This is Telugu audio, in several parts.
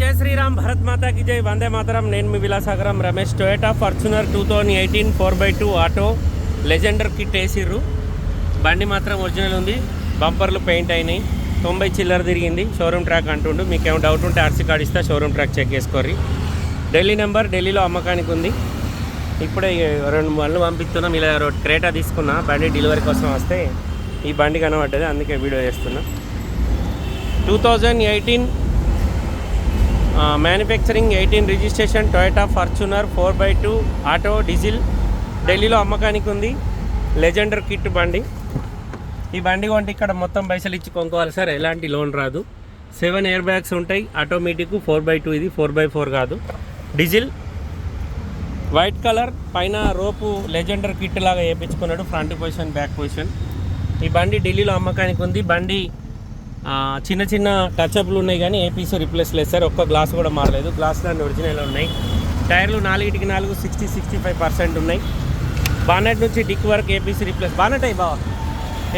జై శ్రీరామ్, భరత్ మాతా కి జై, వందే మాతరం. నేను మీ Vilasagaram Ramesh. Toyota Fortuner 2018 4x2 auto Legender kit వేసిర్రు. బండి మాత్రం ఒరిజినల్ ఉంది. బంపర్లు పెయింట్ అయినాయి. 90 చిల్లర తిరిగింది. షోరూమ్ ట్రాక్ అంటుండు. మీకు ఏమైనా డౌట్ ఉంటే ఆర్సీ కార్డు ఇస్తా, షోరూమ్ ట్రాక్ చెక్ చేసుకోర్రి. ఢిల్లీ నెంబర్, ఢిల్లీలో అమ్మకానికి ఉంది. ఇప్పుడే 2 బండ్లు పంపిస్తున్నాం. ఇలా క్రేటా తీసుకున్నా, బండి డెలివరీ కోసం వస్తే ఈ బండి కనబడ్డది, అందుకే వీడియో చేస్తున్నా. 2018 manufacturing, 18 registration Toyota Fortuner 4x2 auto diesel, ఢిల్లీలో అమ్మకానికి ఉంది. లెజెండర్ కిట్ బండి. ఈ బండి కొంటే ఇక్కడ మొత్తం పైసలు ఇచ్చి కొనుక్కోవాలి సార్, ఎలాంటి లోన్ రాదు. 7 ఎయిర్ బ్యాగ్స్ ఉంటాయి. ఆటోమేటిక్ 4x2, ఇది 4x4 కాదు. డీజిల్, వైట్ కలర్, పైన రోపు లెజెండర్ కిట్ లాగా వేయించుకున్నాడు. Front position, back position. ఈ బండి ఢిల్లీలో అమ్మకానికి ఉంది. బండి చిన్న చిన్న టచ్అప్లు ఉన్నాయి కానీ ఏ పీస్ రిప్లేస్ లేదు సార్. ఒక్క గ్లాస్ కూడా మారలేదు. గ్లాసులు అన్నీ ఒరిజినల్ ఉన్నాయి. టైర్లు 4కి 4 60-65% ఉన్నాయి. బానెట్ నుంచి డిక్ వరకు ఏ పీస్ రిప్లేస్, బానెట్ అయ్యి బావా,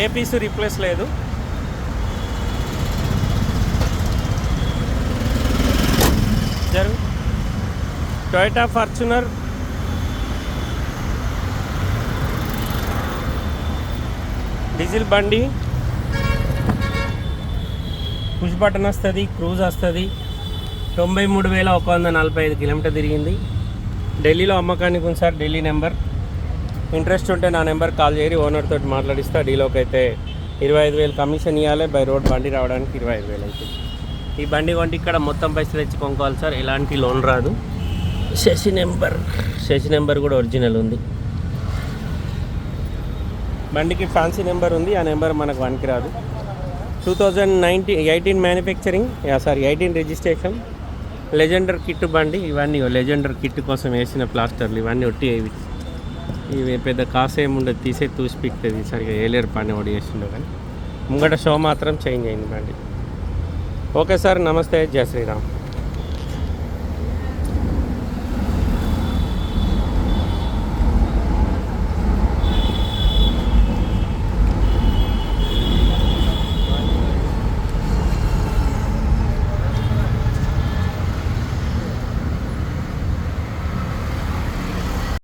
ఏ పీస్ రిప్లేస్ లేదు. జరు టొయోటా ఫార్చునర్ డీజిల్ బండి. పుష్ బటన్ వస్తుంది, క్రూజ్ వస్తుంది. 93,145 కిలోమీటర్ తిరిగింది. ఢిల్లీలో అమ్మకానికి ఉంది సార్. ఢిల్లీ నెంబర్. ఇంట్రెస్ట్ ఉంటే నా నెంబర్ కాల్ చేయరి, ఓనర్ తోటి మాట్లాడిస్తా. డీలోకి అయితే 25,000 కమిషన్ ఇవ్వాలి. బై రోడ్ బండి రావడానికి 25,000 అవుతుంది. ఈ బండి కొంటే ఇక్కడ మొత్తం పైసలు తెచ్చి కొనుక్కోవాలి సార్, ఎలాంటి లోన్ రాదు. శశి నెంబర్ కూడా ఒరిజినల్ ఉంది. బండికి ఫ్యాన్సీ నెంబర్ ఉంది, ఆ నెంబర్ మనకు వన్కి రాదు. 2018 మ్యానుఫ్యాక్చరింగ్, 18 రిజిస్ట్రేషన్. లెజెండర్ కిట్ బండి. ఇవన్నీ లెజెండర్ కిట్ కోసం వేసిన ప్లాస్టర్లు, ఇవన్నీ ఒట్టి ఇవి పెద్ద కాస్ట్ ఏముండదు, తీసే తూసిపిక్తుంది. సరిగా ఏలేరు పని ఒకటి చేసిండో కానీ ముంగట షో మాత్రం చేంజ్ అయింది బండి. ఓకే సార్, నమస్తే, జై శ్రీరామ్.